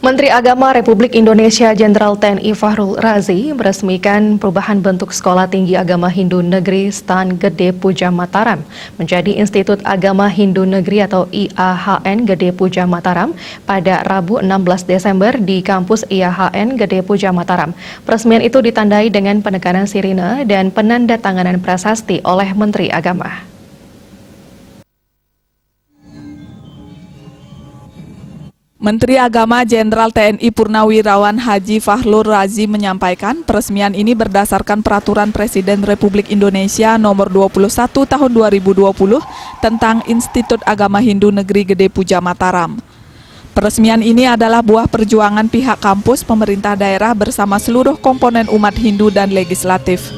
Menteri Agama Republik Indonesia Jenderal TNI Fakhrul Razi meresmikan perubahan bentuk Sekolah Tinggi Agama Hindu Negeri Stan Gede Puja Mataram menjadi Institut Agama Hindu Negeri atau IAHN Gede Puja Mataram pada Rabu 16 Desember di kampus IAHN Gede Puja Mataram. Peresmian itu ditandai dengan penekanan sirine dan penandatanganan prasasti oleh Menteri Agama. Menteri Agama Jenderal TNI Purnawirawan Haji Fakhrul Razi menyampaikan peresmian ini berdasarkan Peraturan Presiden Republik Indonesia Nomor 21 Tahun 2020 tentang Institut Agama Hindu Negeri Gede Puja Mataram. Peresmian ini adalah buah perjuangan pihak kampus, pemerintah daerah bersama seluruh komponen umat Hindu dan legislatif.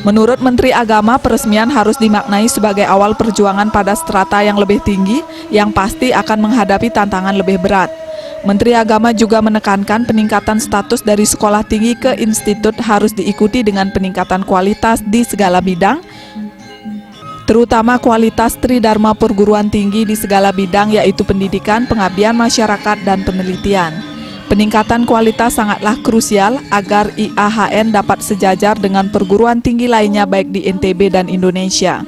Menurut Menteri Agama, peresmian harus dimaknai sebagai awal perjuangan pada strata yang lebih tinggi yang pasti akan menghadapi tantangan lebih berat. Menteri Agama juga menekankan peningkatan status dari sekolah tinggi ke institut harus diikuti dengan peningkatan kualitas di segala bidang, terutama kualitas Tridharma perguruan tinggi di segala bidang yaitu pendidikan, pengabdian masyarakat, dan penelitian. Peningkatan kualitas sangatlah krusial agar IAHN dapat sejajar dengan perguruan tinggi lainnya baik di NTB dan Indonesia.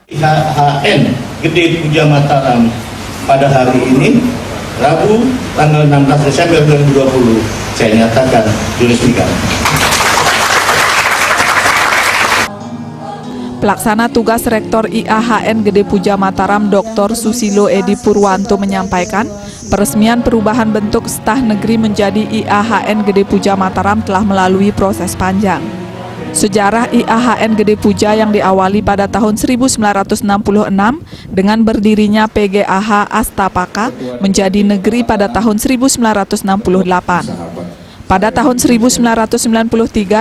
IAHN Gede Puja Mataram pada hari ini, Rabu tanggal 16 Desember 2020, saya nyatakan diresmikan. Pelaksana tugas Rektor IAHN Gede Puja Mataram Dr. Susilo Edi Purwanto menyampaikan, peresmian perubahan bentuk staf negeri menjadi IAHN Gede Puja Mataram telah melalui proses panjang. Sejarah IAHN Gede Puja yang diawali pada tahun 1966 dengan berdirinya PGAH Astapaka menjadi negeri pada tahun 1968. Pada tahun 1993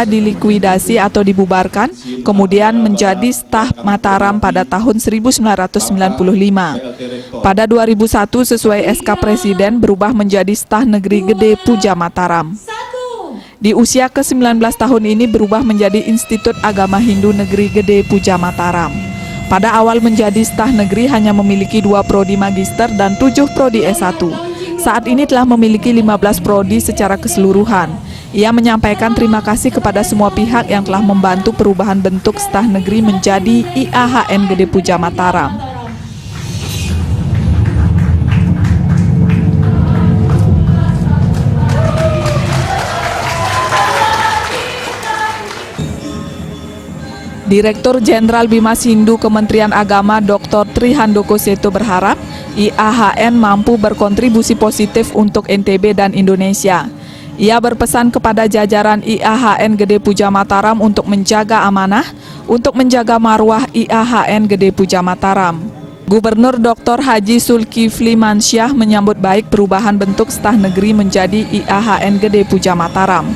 dilikuidasi atau dibubarkan, kemudian menjadi staf Mataram pada tahun 1995. Pada 2001 sesuai SK Presiden berubah menjadi staf negeri Gede Puja Mataram. Di usia ke-19 tahun ini berubah menjadi Institut Agama Hindu Negeri Gede Puja Mataram. Pada awal menjadi staf negeri hanya memiliki 2 prodi magister dan 7 prodi S1. Saat ini telah memiliki 15 prodi secara keseluruhan. Ia menyampaikan terima kasih kepada semua pihak yang telah membantu perubahan bentuk staf negeri menjadi IAHN Gede Puja Mataram. Direktur Jenderal Bimas Hindu Kementerian Agama Dr. Tri Handoko Seto berharap IAHN mampu berkontribusi positif untuk NTB dan Indonesia. Ia berpesan kepada jajaran IAHN Gede Puja Mataram untuk menjaga amanah, untuk menjaga marwah IAHN Gede Puja Mataram. Gubernur Dr. Haji Zulkifli Mansyah menyambut baik perubahan bentuk staf negeri menjadi IAHN Gede Puja Mataram.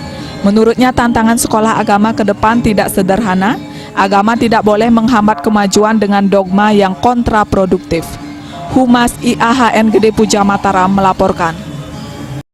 Menurutnya tantangan sekolah agama ke depan tidak sederhana. Agama tidak boleh menghambat kemajuan dengan dogma yang kontraproduktif. Humas IAHN Gede Puja Mataram melaporkan.